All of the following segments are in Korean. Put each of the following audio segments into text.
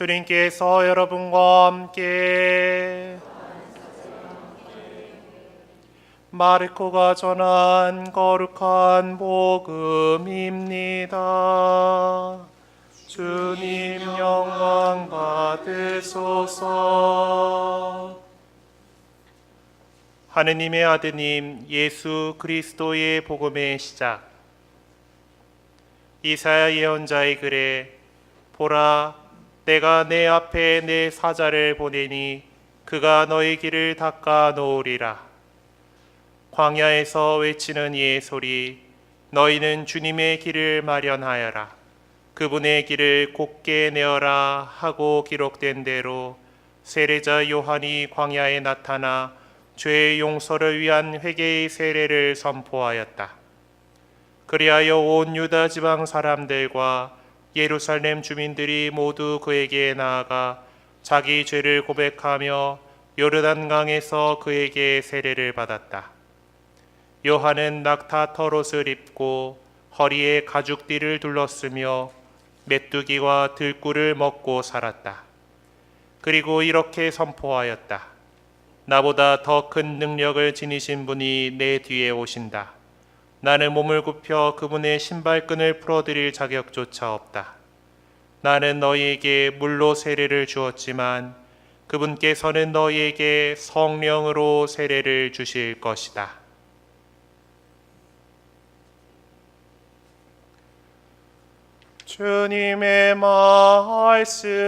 주님께서 여러분과 함께 마르코가 전한 거룩한 복음입니다. 주님 영광 받으소서. 하느님의 아드님 예수 그리스도의 복음의 시작. 이사야 예언자의 글에 보라, 내가 내 앞에 내 사자를 보내니 그가 너의 길을 닦아 놓으리라. 광야에서 외치는 이의 소리, 너희는 주님의 길을 마련하여라. 그분의 길을 곧게 내어라 하고 기록된 대로 세례자 요한이 광야에 나타나 죄의 용서를 위한 회개의 세례를 선포하였다. 그리하여 온 유다 지방 사람들과 예루살렘 주민들이 모두 그에게 나아가 자기 죄를 고백하며 요르단강에서 그에게 세례를 받았다. 요한은 낙타 털옷을 입고 허리에 가죽띠를 둘렀으며 메뚜기와 들꿀을 먹고 살았다. 그리고 이렇게 선포하였다. 나보다 더 큰 능력을 지니신 분이 내 뒤에 오신다. 나는 몸을 굽혀 그분의 신발끈을 풀어드릴 자격조차 없다. 나는 너희에게 물로 세례를 주었지만 그분께서는 너희에게 성령으로 세례를 주실 것이다. 주님의 말씀입니다.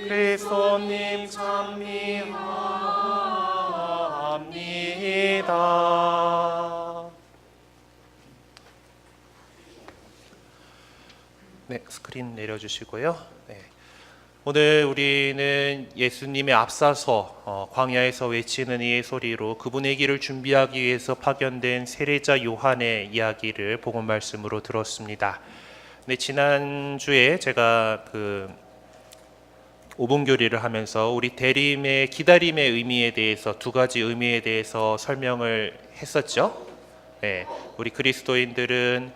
그리스도님 찬미합니다. 네, 스크린 내려주시고요. 네. 오늘 우리는 예수님의 앞서서 광야에서 외치는 이의 소리로 그분의 길을 준비하기 위해서 파견된 세례자 요한의 이야기를 복음 말씀으로 들었습니다. 네, 지난주에 제가 5분 교리를 하면서 우리 대림의 기다림의 의미에 대해서 두 가지 의미에 대해서 설명을 했었죠. 네, 우리 그리스도인들은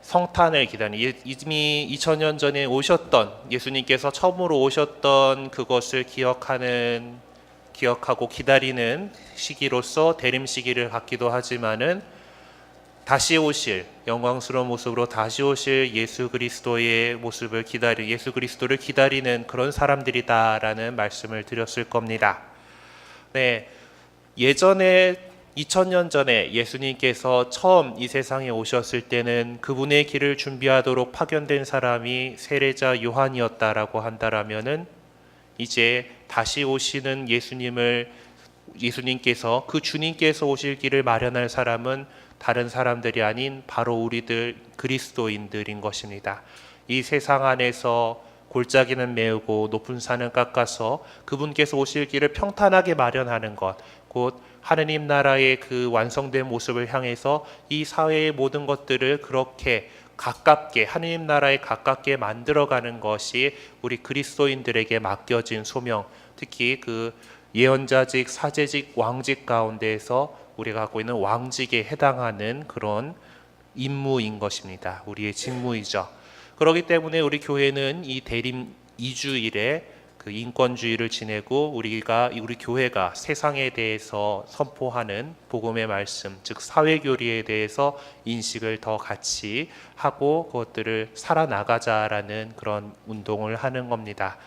성탄을 기다리는, 이미 2000년 전에 오셨던 예수님께서 처음으로 오셨던 그것을 기억하고 기다리는 시기로서 대림 시기를 갖기도 하지만은 다시 오실 영광스러운 모습으로 다시 오실 예수 그리스도의 모습을 예수 그리스도를 기다리는 그런 사람들이다라는 말씀을 드렸을 겁니다. 네, 예전에 2000년 전에 예수님께서 처음 이 세상에 오셨을 때는 그분의 길을 준비하도록 파견된 사람이 세례자 요한이었다라고 한다라면은 이제 다시 오시는 예수님께서 그 주님께서 오실 길을 마련할 사람은 다른 사람들이 아닌 바로 우리들 그리스도인들인 것입니다. 이 세상 안에서 골짜기는 메우고 높은 산은 깎아서 그분께서 오실 길을 평탄하게 마련하는 것, 곧 하느님 나라의 그 완성된 모습을 향해서 이 사회의 모든 것들을 그렇게 가깝게 하느님 나라에 가깝게 만들어가는 것이 우리 그리스도인들에게 맡겨진 소명, 특히 그 예언자직, 사제직, 왕직 가운데에서 우리가 갖고 있는 왕직에 해당하는 그런 임무인 것입니다. 우리의 직무이죠. 그렇기 때문에 우리 교회는 이 대림 2주일에 그 인권주의를 지내고 우리 교회가 세상에 대해서 선포하는 복음의 말씀, 즉 사회교리에 대해서 인식을 더 같이 하고 그것들을 살아나가자라는 그런 운동을 하는 겁니다.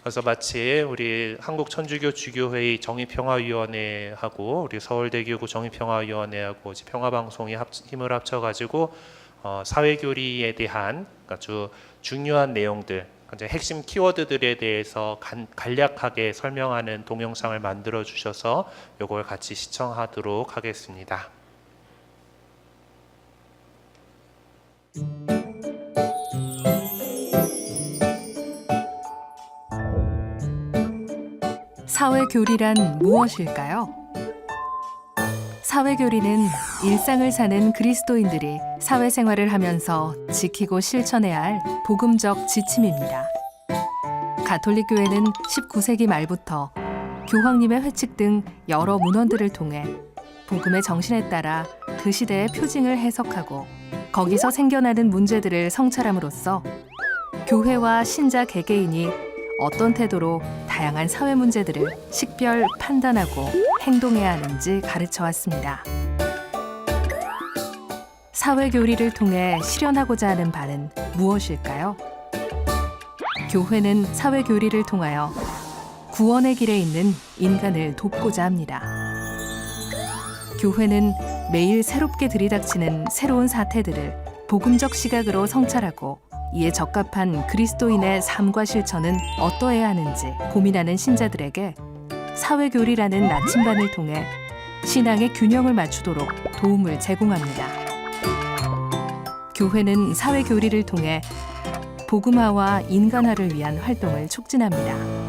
그래서 마치 우리 한국천주교 주교회의 정의평화위원회하고 우리 서울대교구 정의평화위원회하고 평화방송이 힘을 합쳐가지고 사회교리에 대한 아주 중요한 내용들, 핵심 키워드들에 대해서 간략하게 설명하는 동영상을 만들어 주셔서 이걸 같이 시청하도록 하겠습니다. 사회교리란 무엇일까요? 사회교리는 일상을 사는 그리스도인들이 사회생활을 하면서 지키고 실천해야 할 복음적 지침입니다. 가톨릭 교회는 19세기 말부터 교황님의 회칙 등 여러 문헌들을 통해 복음의 정신에 따라 그 시대의 표징을 해석하고 거기서 생겨나는 문제들을 성찰함으로써 교회와 신자 개개인이 어떤 태도로 다양한 사회 문제들을 식별, 판단하고 행동해야 하는지 가르쳐 왔습니다. 사회 교리를 통해 실현하고자 하는 바는 무엇일까요? 교회는 사회 교리를 통하여 구원의 길에 있는 인간을 돕고자 합니다. 교회는 매일 새롭게 들이닥치는 새로운 사태들을 복음적 시각으로 성찰하고 이에 적합한 그리스도인의 삶과 실천은 어떠해야 하는지 고민하는 신자들에게 사회교리라는 나침반을 통해 신앙의 균형을 맞추도록 도움을 제공합니다. 교회는 사회교리를 통해 복음화와 인간화를 위한 활동을 촉진합니다.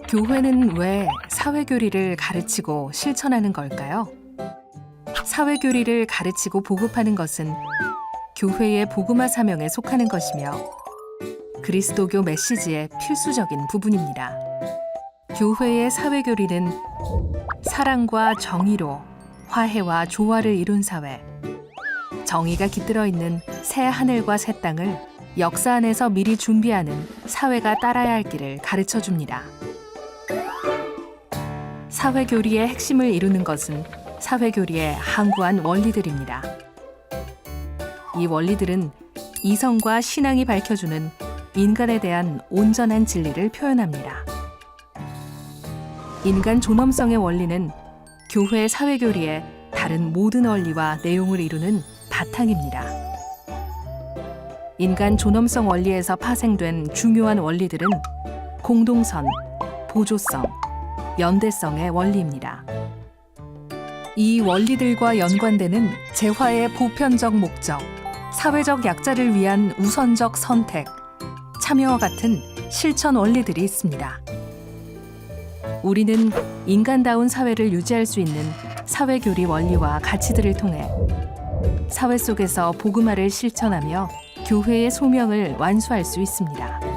교회는 왜 사회교리를 가르치고 실천하는 걸까요? 사회교리를 가르치고 보급하는 것은 교회의 복음화 사명에 속하는 것이며 그리스도교 메시지의 필수적인 부분입니다. 교회의 사회교리는 사랑과 정의로 화해와 조화를 이룬 사회, 정의가 깃들어 있는 새 하늘과 새 땅을 역사 안에서 미리 준비하는 사회가 따라야 할 길을 가르쳐 줍니다. 사회교리의 핵심을 이루는 것은 사회교리의 항구한 원리들입니다. 이 원리들은 이성과 신앙이 밝혀주는 인간에 대한 온전한 진리를 표현합니다. 인간 존엄성의 원리는 교회 사회교리의 다른 모든 원리와 내용을 이루는 바탕입니다. 인간 존엄성 원리에서 파생된 중요한 원리들은 공동선, 보조성, 연대성의 원리입니다. 이 원리들과 연관되는 재화의 보편적 목적, 사회적 약자를 위한 우선적 선택, 참여와 같은 실천 원리들이 있습니다. 우리는 인간다운 사회를 유지할 수 있는 사회교리 원리와 가치들을 통해 사회 속에서 복음화를 실천하며 교회의 소명을 완수할 수 있습니다.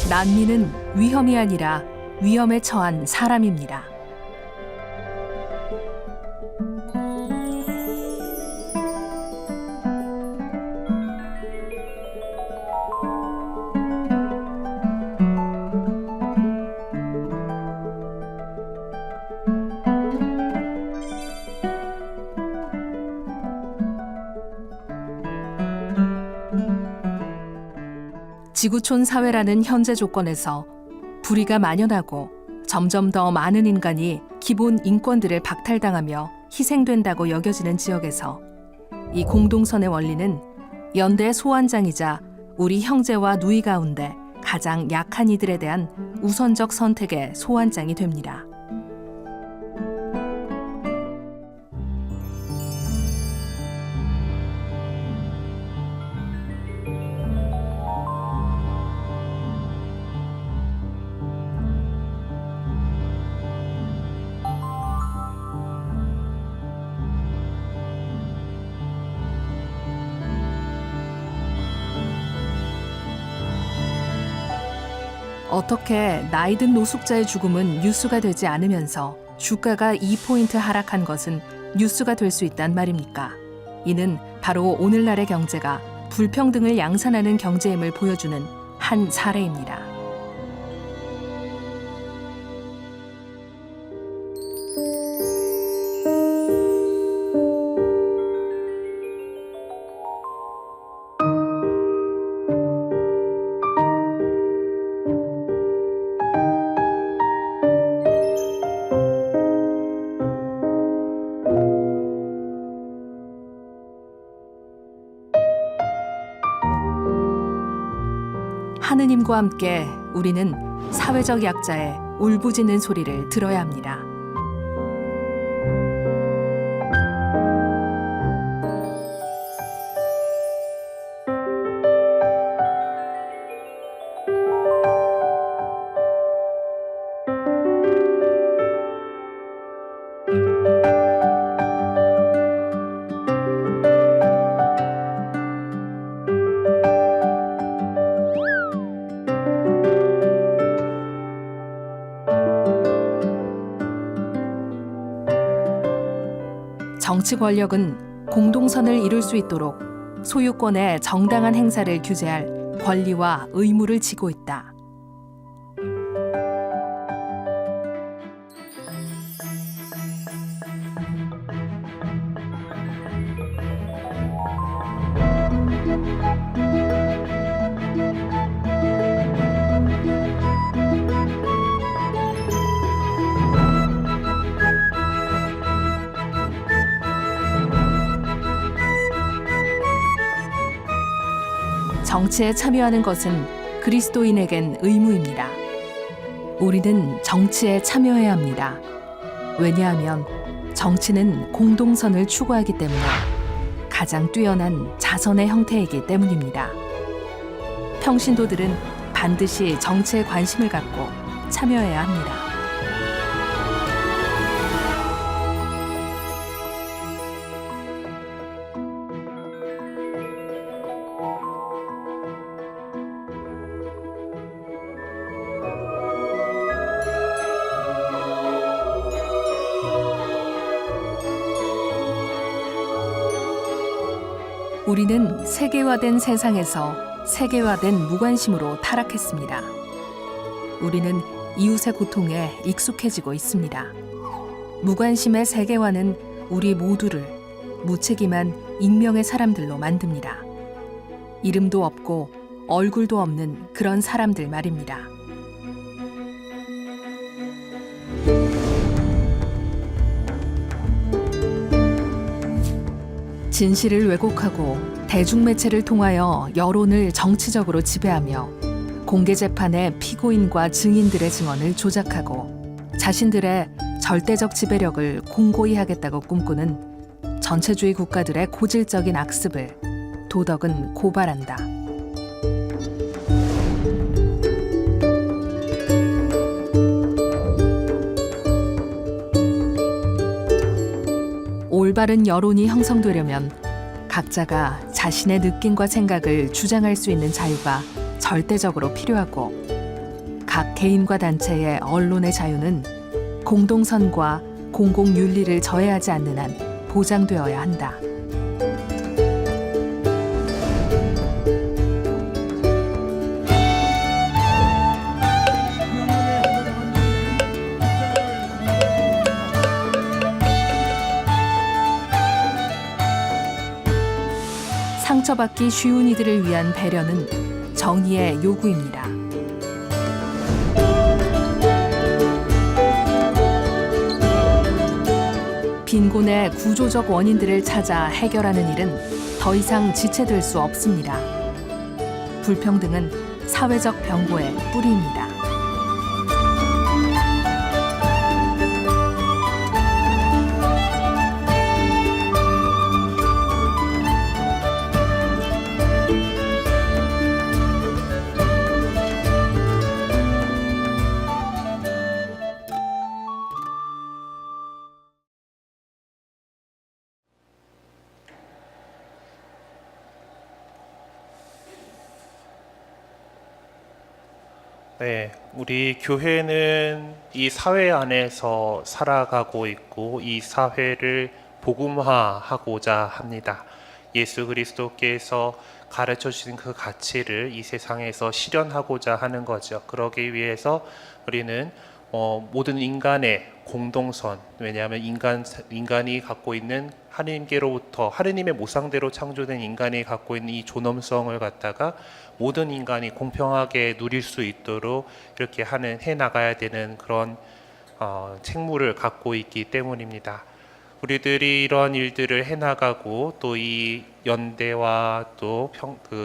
난민은 위험이 아니라 위험에 처한 사람입니다. 지구촌 사회라는 현재 조건에서 불의가 만연하고 점점 더 많은 인간이 기본 인권들을 박탈당하며 희생된다고 여겨지는 지역에서 이 공동선의 원리는 연대의 소환장이자 우리 형제와 누이 가운데 가장 약한 이들에 대한 우선적 선택의 소환장이 됩니다. 어떻게 나이든 노숙자의 죽음은 뉴스가 되지 않으면서 주가가 2포인트 하락한 것은 뉴스가 될 수 있단 말입니까? 이는 바로 오늘날의 경제가 불평등을 양산하는 경제임을 보여주는 한 사례입니다. 하느님과 함께 우리는 사회적 약자의 울부짖는 소리를 들어야 합니다. 정치 권력은 공동선을 이룰 수 있도록 소유권의 정당한 행사를 규제할 권리와 의무를 지고 있다. 정치에 참여하는 것은 그리스도인에겐 의무입니다. 우리는 정치에 참여해야 합니다. 왜냐하면 정치는 공동선을 추구하기 때문에 가장 뛰어난 자선의 형태이기 때문입니다. 평신도들은 반드시 정치에 관심을 갖고 참여해야 합니다. 우리는 세계화된 세상에서 세계화된 무관심으로 타락했습니다. 우리는 이웃의 고통에 익숙해지고 있습니다. 무관심의 세계화는 우리 모두를 무책임한 익명의 사람들로 만듭니다. 이름도 없고 얼굴도 없는 그런 사람들 말입니다. 진실을 왜곡하고 대중매체를 통하여 여론을 정치적으로 지배하며 공개재판의 피고인과 증인들의 증언을 조작하고 자신들의 절대적 지배력을 공고히 하겠다고 꿈꾸는 전체주의 국가들의 고질적인 악습을 도덕은 고발한다. 올바른 여론이 형성되려면 각자가 자신의 느낌과 생각을 주장할 수 있는 자유가 절대적으로 필요하고 각 개인과 단체의 언론의 자유는 공동선과 공공윤리를 저해하지 않는 한 보장되어야 한다. 상처받기 쉬운 이들을 위한 배려는 정의의 요구입니다. 빈곤의 구조적 원인들을 찾아 해결하는 일은 더 이상 지체될 수 없습니다. 불평등은 사회적 병고의 뿌리입니다. 네, 우리 교회는 이 사회 안에서 살아가고 있고 이 사회를 복음화하고자 합니다. 예수 그리스도께서 가르쳐 주신 그 가치를 이 세상에서 실현하고자 하는 거죠. 그러기 위해서 우리는 모든 인간의 공동선, 왜냐하면 인간이 갖고 있는 하느님께로부터 하느님의 모상대로 창조된 인간이 갖고 있는 이 존엄성을 갖다가 모든 인간이 공평하게 누릴 수 있도록 이렇게 해 나가야 되는 그런 책무를 갖고 있기 때문입니다. 우리들이 이런 일들을 해 나가고 또 이 연대와 또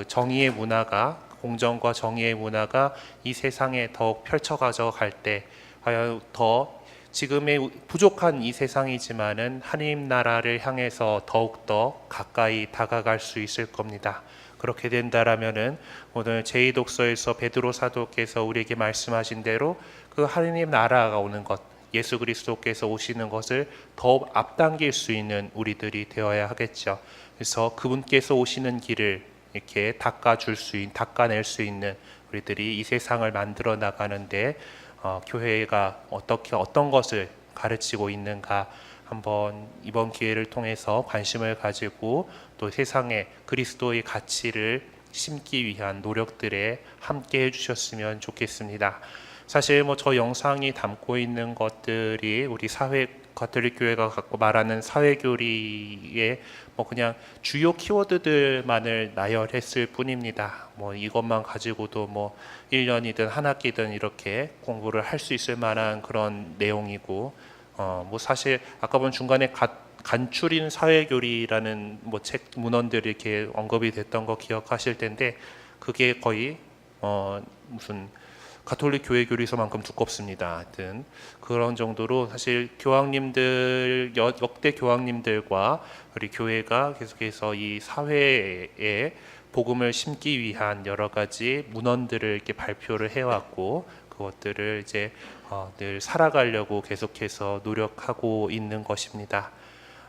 정의의 문화가 공정과 정의의 문화가 이 세상에 더욱 펼쳐가져 갈 때 과연 더 지금의 부족한 이 세상이지만은 하나님 나라를 향해서 더욱더 가까이 다가갈 수 있을 겁니다. 그렇게 된다라면은 오늘 제2독서에서 베드로 사도께서 우리에게 말씀하신 대로 그 하나님 나라가 오는 것, 예수 그리스도께서 오시는 것을 더 앞당길 수 있는 우리들이 되어야 하겠죠. 그래서 그분께서 오시는 길을 이렇게 닦아낼 수 있는 우리들이 이 세상을 만들어 나가는데 교회가 어떤 것을 가르치고 있는가 한번 이번 기회를 통해서 관심을 가지고 또 세상에 그리스도의 가치를 심기 위한 노력들에 함께 해주셨으면 좋겠습니다. 사실 뭐 저 영상이 담고 있는 것들이 우리 가톨릭 교회가 갖고 말하는 사회교리의 뭐 그냥 주요 키워드들만을 나열했을 뿐입니다. 뭐 이것만 가지고도 뭐 1년이든 한 학기든 이렇게 공부를 할 수 있을 만한 그런 내용이고, 뭐 사실 아까 본 중간에 간추린 사회교리라는 뭐 책 문헌들이 이렇게 언급이 됐던 거 기억하실 텐데, 그게 거의 무슨 가톨릭 교회 교리서만큼 두껍습니다. 하여튼 그런 정도로 사실 교황님들, 역대 교황님들과 우리 교회가 계속해서 이 사회에 복음을 심기 위한 여러 가지 문헌들을 이렇게 발표를 해왔고, 그것들을 이제 늘 살아가려고 계속해서 노력하고 있는 것입니다.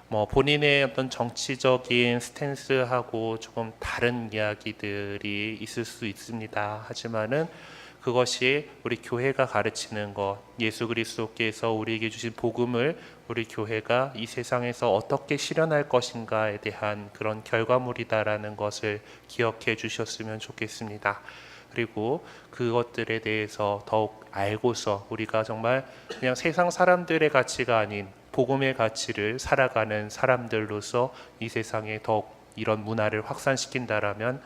뭐 본인의 어떤 정치적인 스탠스하고 조금 다른 이야기들이 있을 수 있습니다. 하지만은 그것이 우리 교회가 가르치는 것, 예수 그리스도께서 우리에게 주신 복음을 우리 교회가 이 세상에서 어떻게 실현할 것인가에 대한 그런 결과물이다라는 것을 기억해 주셨으면 좋겠습니다. 그리고 그것들에 대해서 더욱 알고서 우리가 정말 그냥 세상 사람들의 가치가 아닌 복음의 가치를 살아가는 사람들로서 이 세상에 더욱 이런 문화를 확산시킨다라면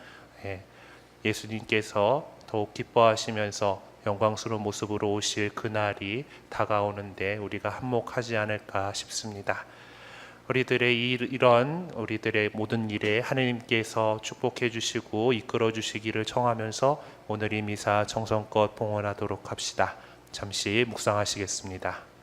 예수님께서 더욱 기뻐하시면서 영광스러운 모습으로 오실 그날이 다가오는데 우리가 한몫하지 않을까 싶습니다. 우리들의 이런 우리들의 모든 일에 하느님께서 축복해 주시고 이끌어 주시기를 청하면서 오늘 이 미사 정성껏 봉헌하도록 합시다. 잠시 묵상하시겠습니다.